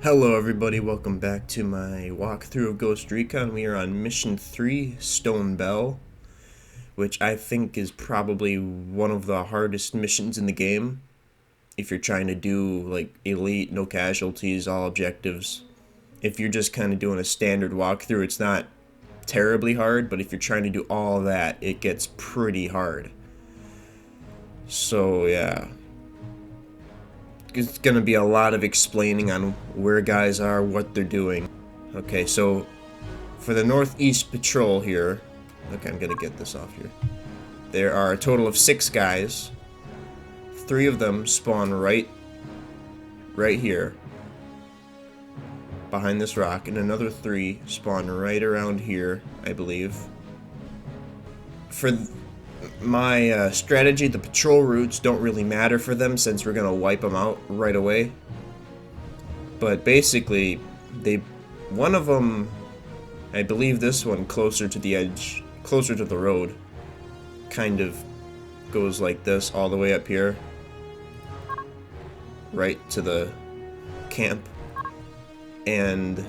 Hello everybody, welcome back to my walkthrough of Ghost Recon. We are on Mission 3, Stone Bell, which I think is probably one of the hardest missions in the game. If you're trying to do like elite, no casualties, all objectives. If you're just kind of doing a standard walkthrough, it's not terribly hard, but if you're trying to do all that, it gets pretty hard. So yeah. It's gonna be a lot of explaining on where guys are, what they're doing. Okay, so for the Northeast Patrol here, okay, I'm gonna get this off here. There are a total of 6 guys. 3 of them spawn right here, behind this rock, and another 3 spawn right around here, I believe. For my strategy, the patrol routes don't really matter for them since we're gonna wipe them out right away. But basically, one of them, I believe this one closer to the edge, closer to the road, kind of goes like this all the way up here, right to the camp, and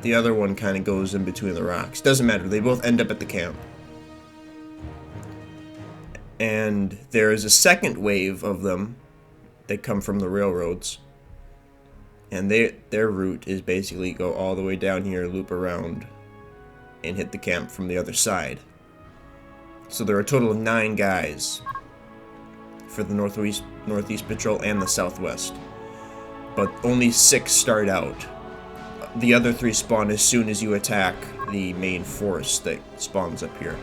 the other one kind of goes in between the rocks. Doesn't matter, they both end up at the camp. And there is a second wave of them that come from the railroads. And their route is basically go all the way down here, loop around, and hit the camp from the other side. So there are a total of 9 guys for the Northeast Patrol and the Southwest. But only 6 start out. The other 3 spawn as soon as you attack the main force that spawns up here.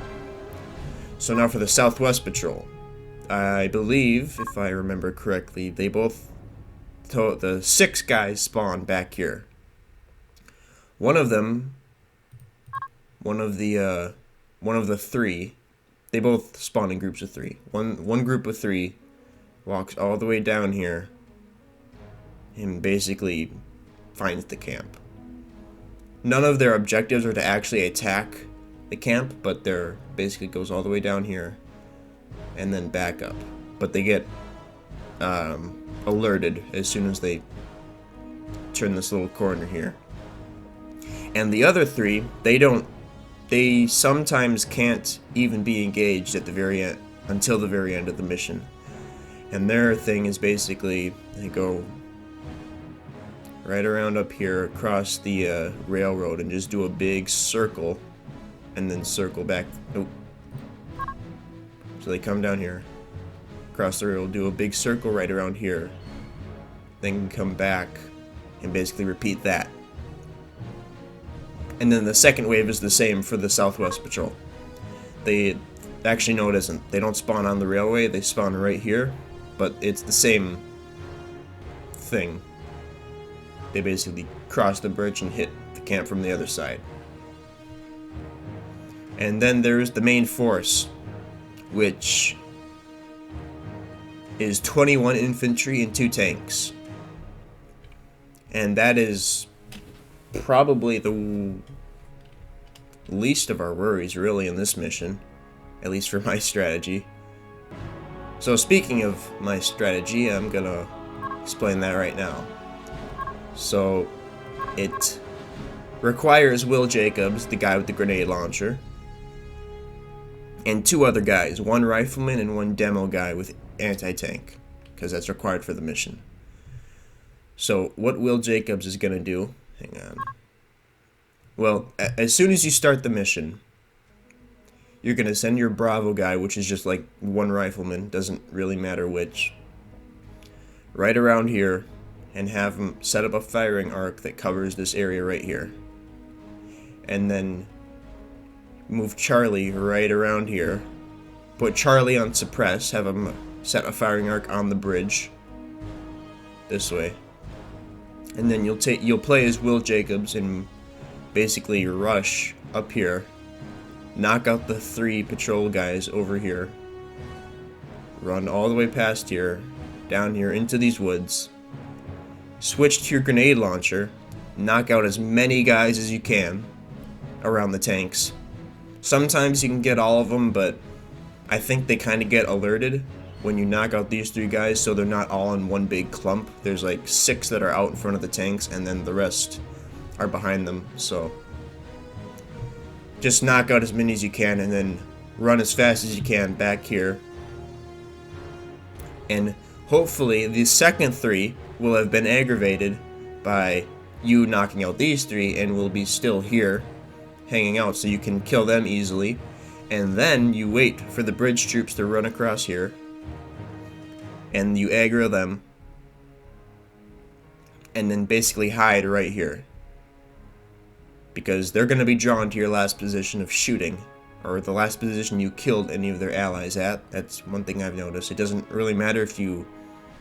So now for the Southwest Patrol. I believe, if I remember correctly, the 6 guys spawn back here. One of the 3, they both spawn in groups of 3. One group of 3 walks all the way down here and basically finds the camp. None of their objectives are to actually attack the camp, but they're basically goes all the way down here and then back up. But they get alerted as soon as they turn this little corner here. And the other 3, they sometimes can't even be engaged at the very end, until the very end of the mission. And their thing is basically they go right around up here across the railroad and just do a big circle and then circle back. Nope. So they come down here, cross the railroad, do a big circle right around here, then come back and basically repeat that. And then the second wave is the same for the Southwest Patrol. They actually, no, it isn't. They don't spawn on the railway, they spawn right here, but it's the same thing. They basically cross the bridge and hit the camp from the other side. And then there's the main force, which is 21 infantry and 2 tanks. And that is probably the least of our worries, really, in this mission. At least for my strategy. So speaking of my strategy, I'm gonna explain that right now. So, it requires Will Jacobs, the guy with the grenade launcher, and 2 other guys, 1 rifleman and 1 demo guy with anti-tank, because that's required for the mission. So, what Will Jacobs is going to do, hang on. Well, as soon as you start the mission, you're going to send your Bravo guy, which is just like 1 rifleman, doesn't really matter which, right around here, and have him set up a firing arc that covers this area right here. And then move Charlie right around here. Put Charlie on suppress, have him set a firing arc on the bridge. This way. And then you'll play as Will Jacobs and basically rush up here. Knock out the 3 patrol guys over here. Run all the way past here, down here into these woods. Switch to your grenade launcher, knock out as many guys as you can around the tanks. Sometimes you can get all of them, but I think they kind of get alerted when you knock out these 3 guys, so they're not all in one big clump. There's like 6 that are out in front of the tanks, and then the rest are behind them. So just knock out as many as you can, and then run as fast as you can back here. And hopefully the second 3 will have been aggravated by you knocking out these 3 and will be still here hanging out, so you can kill them easily. And then you wait for the bridge troops to run across here, and you aggro them, and then basically hide right here, because they're going to be drawn to your last position of shooting, or the last position you killed any of their allies at. That's one thing I've noticed. It doesn't really matter if you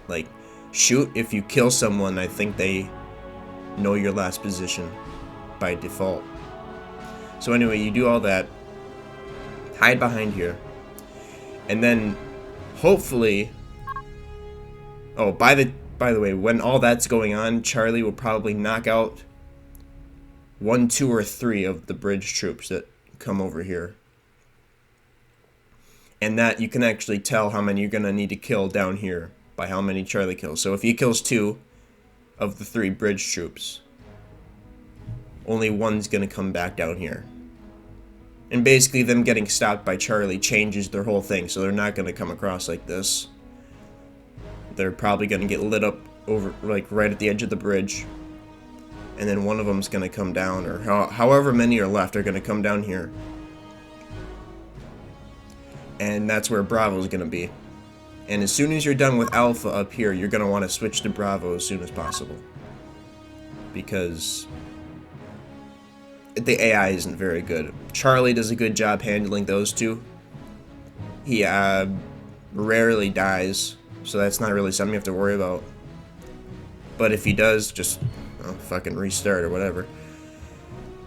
like shoot. If you kill someone, I think they know your last position by default. So anyway, you do all that, hide behind here, and then hopefully, oh, by the way, when all that's going on, Charlie will probably knock out 1, 2, or 3 of the bridge troops that come over here. And that you can actually tell how many you're going to need to kill down here by how many Charlie kills. So if he kills 2 of the 3 bridge troops, only 1's going to come back down here. And basically them getting stopped by Charlie changes their whole thing, so they're not going to come across like this. They're probably going to get lit up over, like, right at the edge of the bridge. And then one of them's going to come down, or however many are left are going to come down here. And that's where Bravo's going to be. And as soon as you're done with Alpha up here, you're going to want to switch to Bravo as soon as possible. Because the AI isn't very good. Charlie does a good job handling those 2. He rarely dies, so that's not really something you have to worry about. But if he does, just fucking restart or whatever.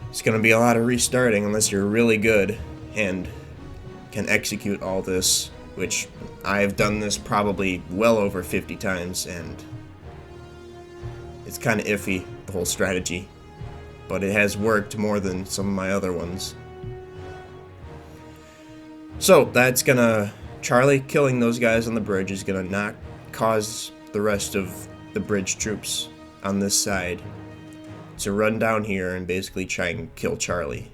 It's going to be a lot of restarting unless you're really good and can execute all this, which I've done this probably well over 50 times, and it's kind of iffy, the whole strategy. But it has worked more than some of my other ones. So that's gonna, Charlie killing those guys on the bridge is gonna not cause the rest of the bridge troops on this side to run down here and basically try and kill Charlie,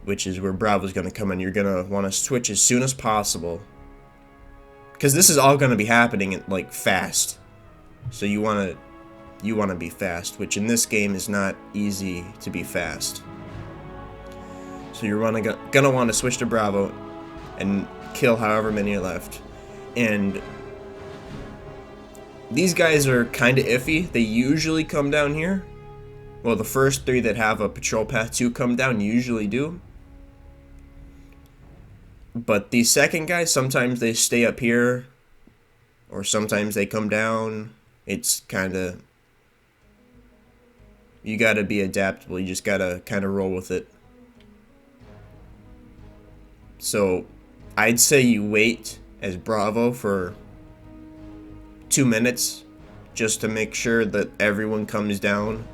which is where Bravo's gonna come in. You're gonna want to switch as soon as possible, because this is all gonna be happening like fast. So you wanna be fast, which in this game is not easy to be fast. So you're gonna want to switch to Bravo and kill however many are left. And these guys are kind of iffy. They usually come down here. Well, the first 3 that have a patrol path to come down usually do. But the second guys, sometimes they stay up here, or sometimes they come down. It's kind of, you gotta be adaptable. You just gotta kind of roll with it. So I'd say you wait as Bravo for 2 minutes just to make sure that everyone comes down.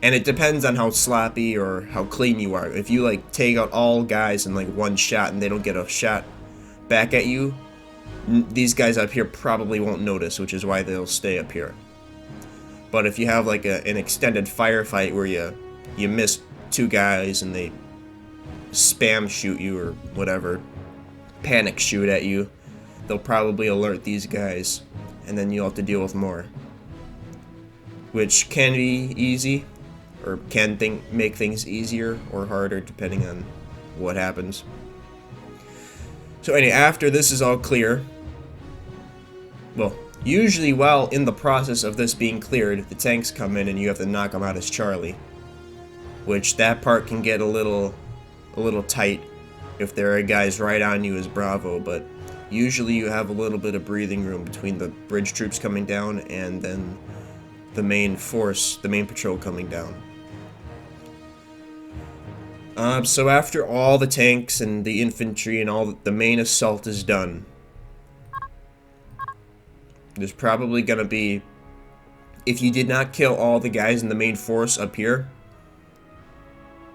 And it depends on how sloppy or how clean you are. If you like take out all guys in like one shot and they don't get a shot back at you, these guys up here probably won't notice, which is why they'll stay up here. But if you have like an extended firefight where you miss 2 guys and they spam shoot you or whatever, panic shoot at you, they'll probably alert these guys, and then you'll have to deal with more, which can be easy, or can make things easier or harder depending on what happens. So anyway, after this is all clear, well, usually while in the process of this being cleared, the tanks come in and you have to knock them out as Charlie, which that part can get a little tight if there are guys right on you as Bravo, but usually you have a little bit of breathing room between the bridge troops coming down and then the main force, the main patrol coming down. So after all the tanks and the infantry and all the main assault is done, there's probably gonna be, if you did not kill all the guys in the main force up here,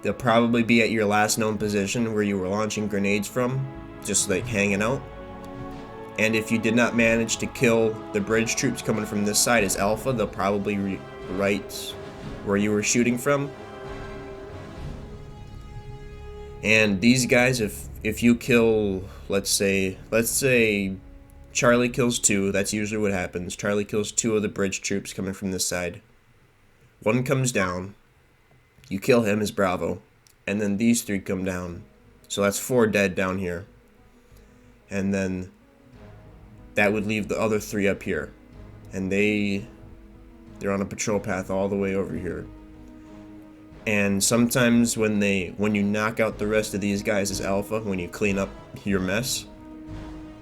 they'll probably be at your last known position where you were launching grenades from, just like hanging out. And if you did not manage to kill the bridge troops coming from this side as Alpha, they'll probably right where you were shooting from. And these guys, if you kill, let's say Charlie kills 2, that's usually what happens. Charlie kills 2 of the bridge troops coming from this side. One comes down, you kill him as Bravo, and then these 3 come down. So that's 4 dead down here. And then that would leave the other 3 up here. And they're on a patrol path all the way over here. And sometimes when you knock out the rest of these guys as Alpha, when you clean up your mess,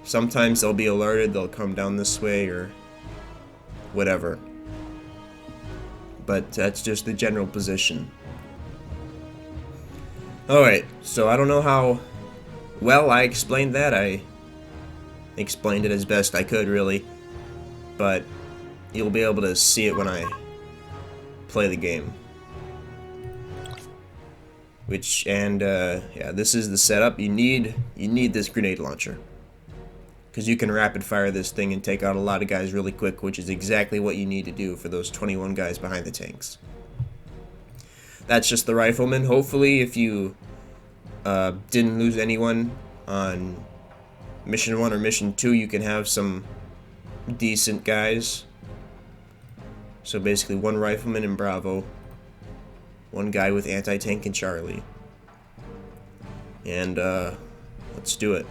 sometimes they'll be alerted, they'll come down this way or whatever. But that's just the general position. Alright, so I don't know how well I explained that. I explained it as best I could, really. But you'll be able to see it when I play the game. Yeah, this is the setup. You need this grenade launcher, because you can rapid fire this thing and take out a lot of guys really quick, which is exactly what you need to do for those 21 guys behind the tanks. That's just the rifleman. Hopefully, if you didn't lose anyone on mission 1 or mission 2, you can have some decent guys. So basically 1 rifleman in Bravo, 1 guy with anti-tank and Charlie. And let's do it.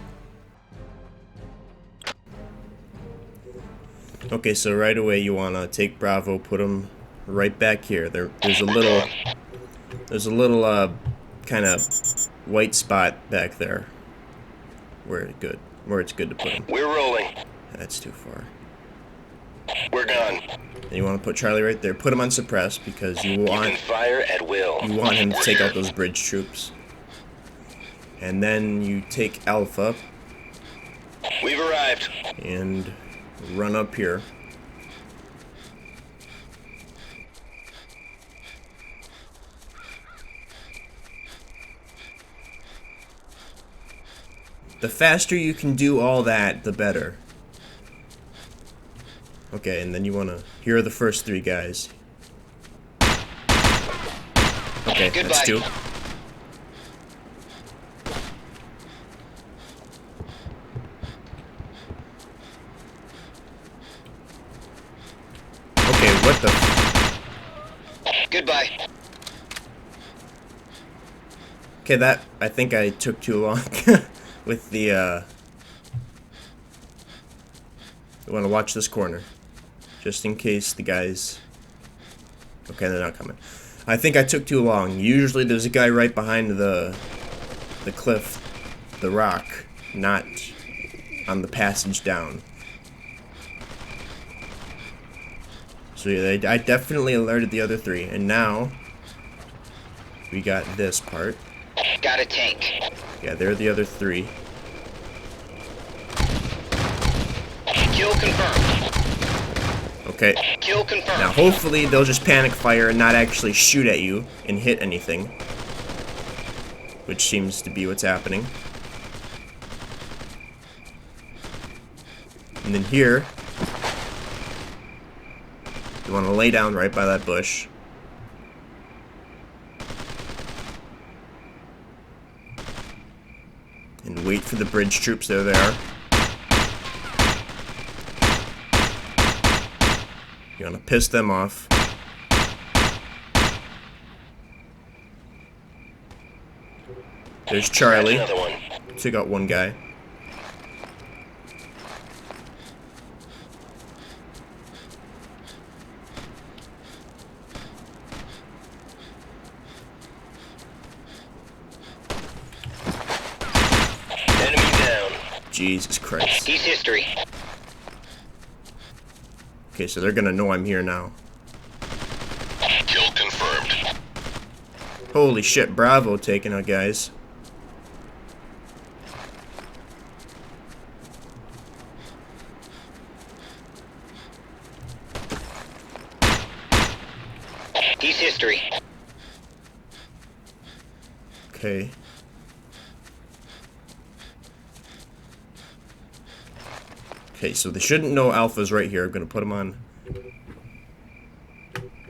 Okay, so right away you want to take Bravo, put him right back here. There's a little kind of white spot back there where it's good to put him. We're rolling. That's too far. We're gone. And you want to put Charlie right there. Put him on suppress because you can fire at will. You want him to take out those bridge troops. And then you take Alpha. We've arrived. And run up here. The faster you can do all that, the better. Okay, and then you want to... Here are the first 3 guys. Okay, Goodbye. That's 2. Okay, what the... Goodbye. Okay, that... I think I took too long with the, You want to watch this corner. Just in case the guys... Okay, they're not coming. I think I took too long. Usually there's a guy right behind the cliff, the rock, not on the passage down. So yeah, I definitely alerted the other 3, and now we got this part. Got a tank. Yeah, they're the other 3. Kill confirmed. Okay. Kill confirmed. Now hopefully they'll just panic fire and not actually shoot at you and hit anything, which seems to be what's happening. And then here, you want to lay down right by that bush. And wait for the bridge troops. There they are. You want to piss them off. There's Charlie. Another one. Took out 1 guy. Enemy down. Jesus Christ. He's history. Okay, so they're gonna know I'm here now. Kill confirmed. Holy shit, Bravo taking out guys. He's history. Okay, so they shouldn't know Alpha's right here. I'm gonna put them on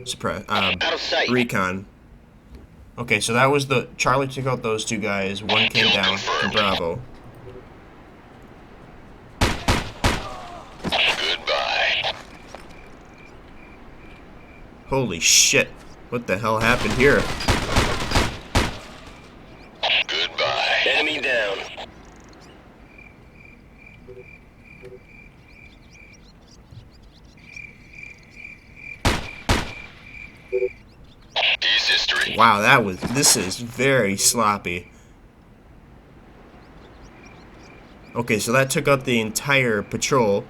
suppress. Out of sight. Recon. Okay, so that was the Charlie took out those two guys. One came Kill down to confirmed. Bravo. Goodbye. Holy shit! What the hell happened here? Goodbye. Enemy down. He's history. Wow, this is very sloppy. Okay, so that took out the entire patrol.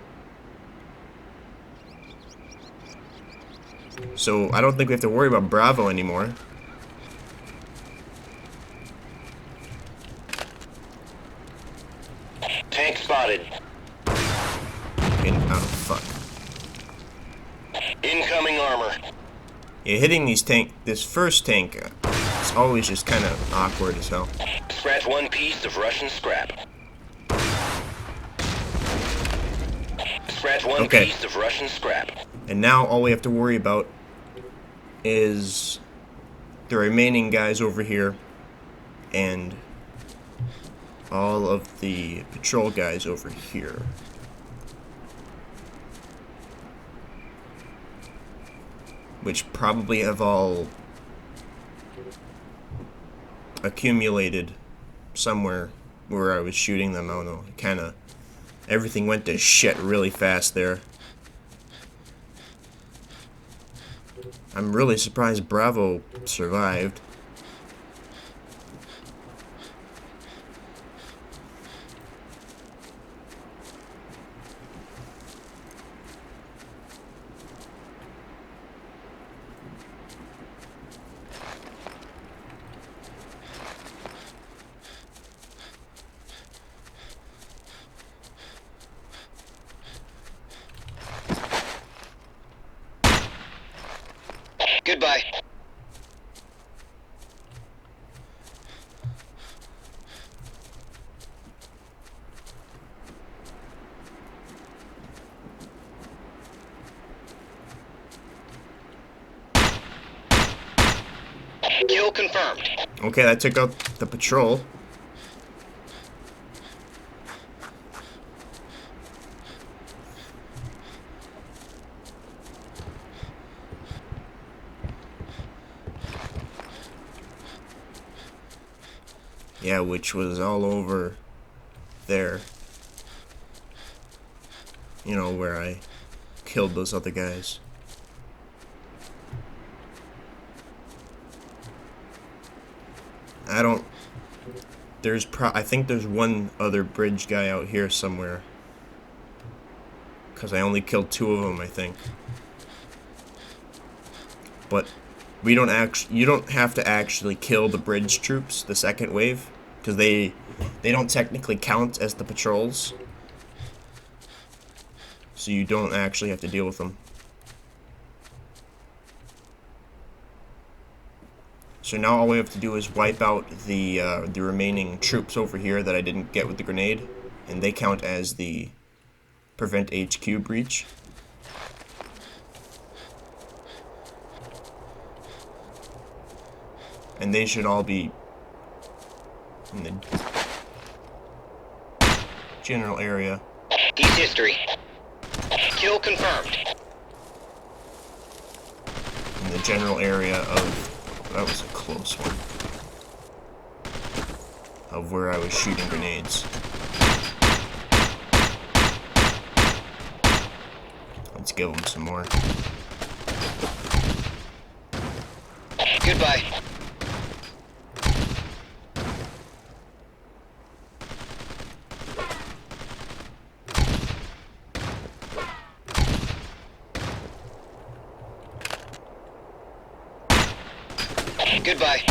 So I don't think we have to worry about Bravo anymore. Tank spotted. Oh, fuck. Incoming armor. Yeah, hitting this first tank, it's always just kind of awkward as hell. Scratch one piece of Russian scrap. Scratch one Okay. piece of Russian scrap. And now all we have to worry about is the remaining guys over here and all of the patrol guys over here. Which probably have all accumulated somewhere where I was shooting them. I don't know. Kinda everything went to shit really fast there. I'm really surprised Bravo survived. Goodbye. Kill confirmed. Okay, that took out the patrol. Yeah, which was all over there. You know, where I killed those other guys. I think there's one other bridge guy out here somewhere. Because I only killed 2 of them, I think. But you don't have to actually kill the bridge troops, the second wave, because they don't technically count as the patrols. So you don't actually have to deal with them. So now all we have to do is wipe out the remaining troops over here that I didn't get with the grenade, and they count as the prevent HQ breach. And they should all be in the general area. He's history. Kill confirmed. In the general area of... That was a close one. Of where I was shooting grenades. Let's give them some more. Goodbye. Goodbye.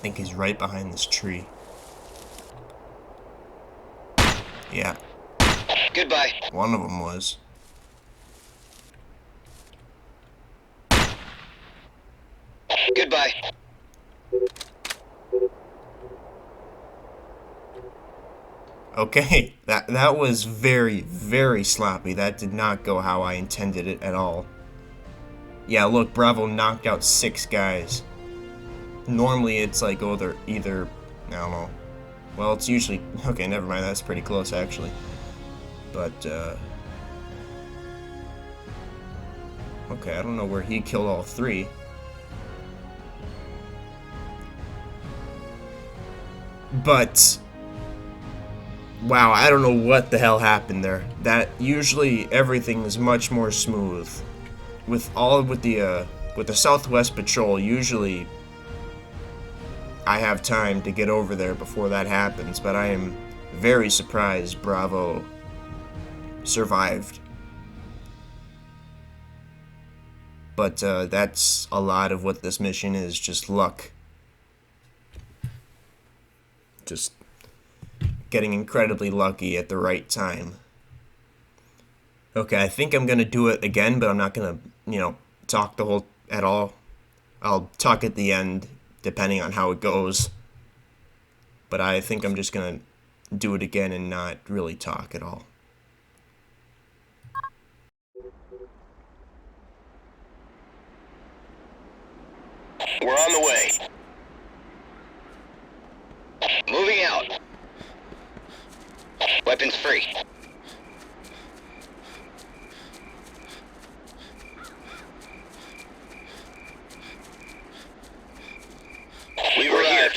think he's right behind this tree. Yeah. Goodbye. One of them was. Goodbye. Okay, that was very, very sloppy. That did not go how I intended it at all. Yeah, look, Bravo knocked out 6 guys. Normally it's like, oh, they're either, I don't know. Well, it's usually, okay, never mind, that's pretty close actually. But, okay, I don't know where he killed all 3. But, wow, I don't know what the hell happened there. That, usually everything is much more smooth. With the Southwest Patrol, usually I have time to get over there before that happens, but I am very surprised Bravo survived. But that's a lot of what this mission is, just luck. Just getting incredibly lucky at the right time. Okay, I think I'm gonna do it again, but I'm not gonna, talk the whole at all. I'll talk at the end, depending on how it goes. But I think I'm just gonna do it again and not really talk at all. We're on the way. Moving out. Weapons free. We were here.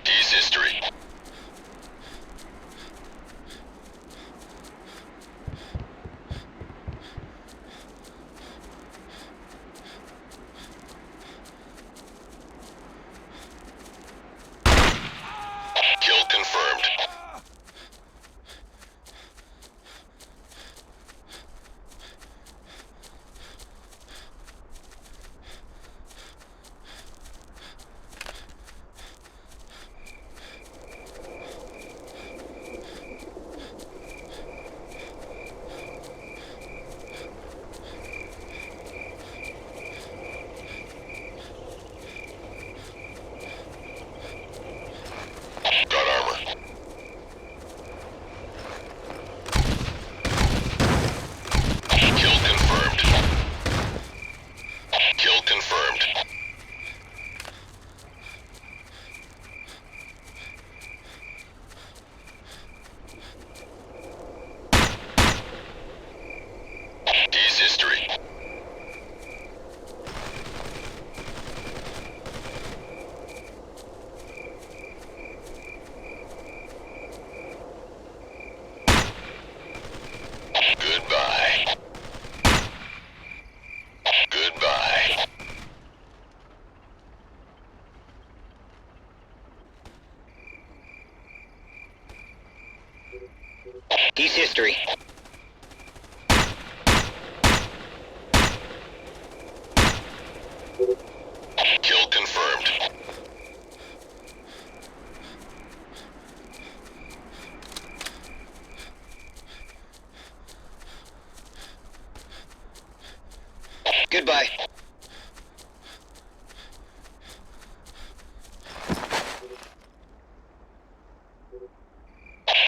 Peace history. Kill confirmed. Got armor. Kill confirmed. Kill confirmed. Peace history. Goodbye. Goodbye. Peace history. Kill confirmed. Goodbye.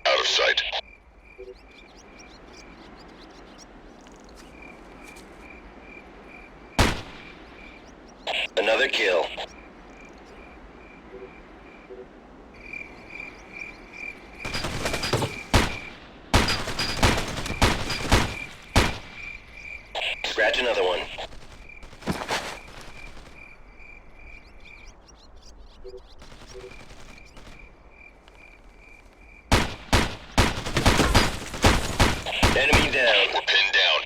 Out of sight. Another kill. Scratch another one. Enemy down. We're pinned down.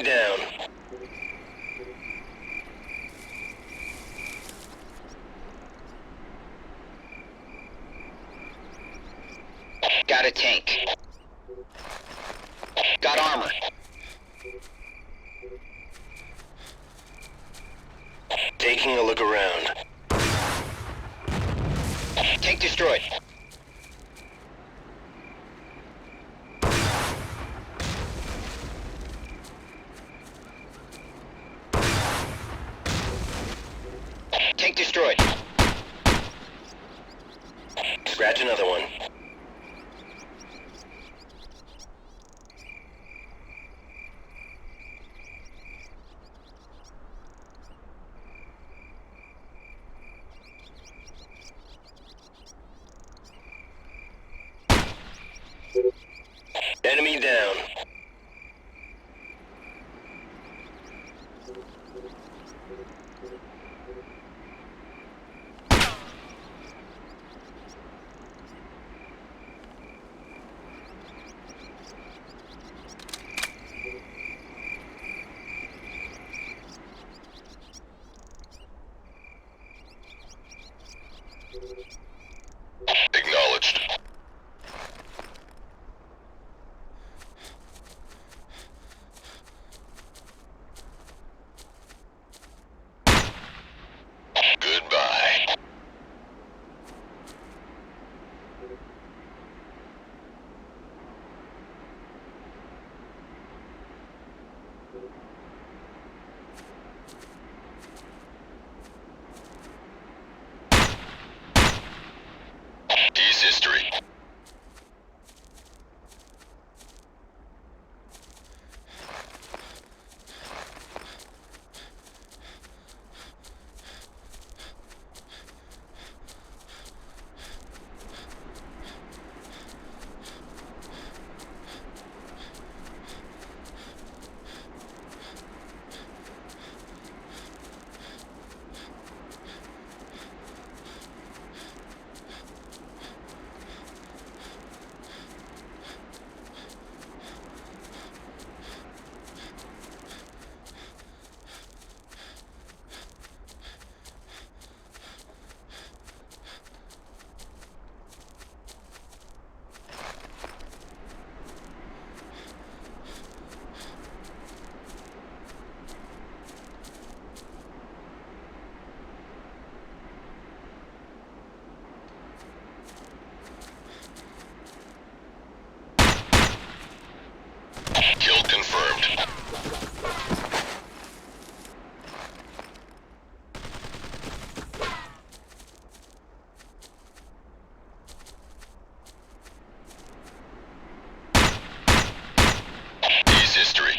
Enemy down. Got a tank. Got armor. Taking a look around. Tank destroyed. Tank destroyed. Scratch another one. Enemy down. Acknowledged. Goodbye. Peace history. Kill confirmed. Peace history.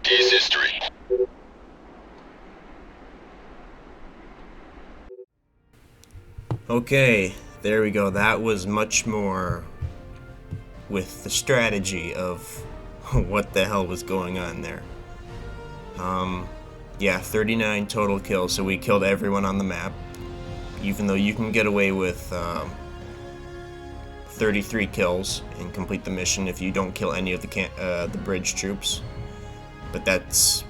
Peace history. Okay, there we go. That was much more with the strategy of what the hell was going on there. Yeah, 39 total kills, so we killed everyone on the map. Even though you can get away with 33 kills and complete the mission if you don't kill any of the bridge troops. But that's,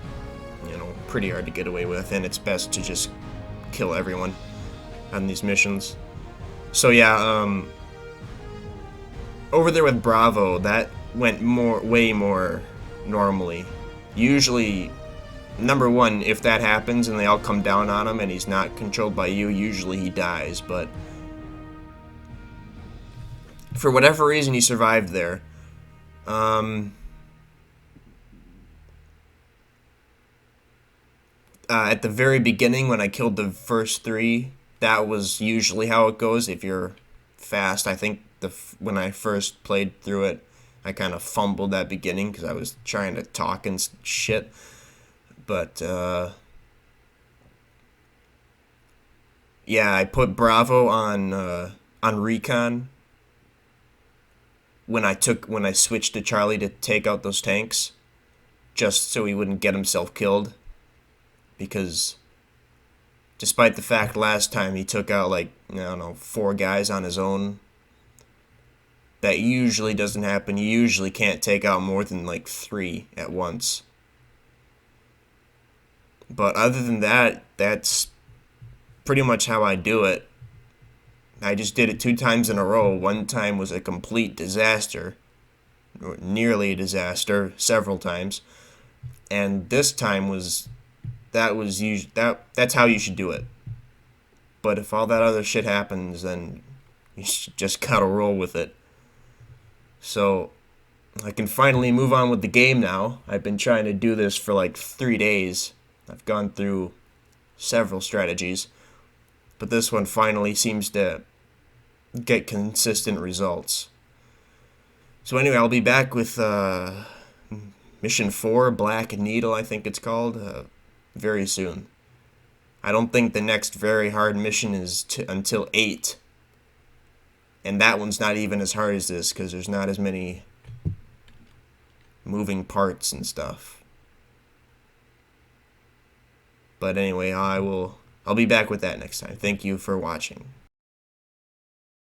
pretty hard to get away with, and it's best to just kill everyone on these missions. So yeah, over there with Bravo, that went way more normally. Usually, number one, if that happens and they all come down on him and he's not controlled by you, usually he dies, but for whatever reason he survived there. At the very beginning, when I killed the first three, that was usually how it goes if you're fast. I think when I first played through it, I kind of fumbled that beginning because I was trying to talk and shit. But yeah, I put Bravo on Recon when I switched to Charlie to take out those tanks, just so he wouldn't get himself killed. Because despite the fact last time he took out, like, I don't know, 4 guys on his own, that usually doesn't happen. You usually can't take out more than like 3 at once. But other than that, that's pretty much how I do it. I just did it 2 times in a row. One time was a complete disaster, or nearly a disaster, several times. And this time that's how you should do it. But if all that other shit happens, then you just gotta roll with it. So I can finally move on with the game now. I've been trying to do this for like 3 days. I've gone through several strategies, but this one finally seems to get consistent results. So anyway, I'll be back with Mission 4, Black Needle, I think it's called, very soon. I don't think the next very hard mission is until 8. And that one's not even as hard as this, because there's not as many moving parts and stuff. But anyway, I'll be back with that next time. Thank you for watching.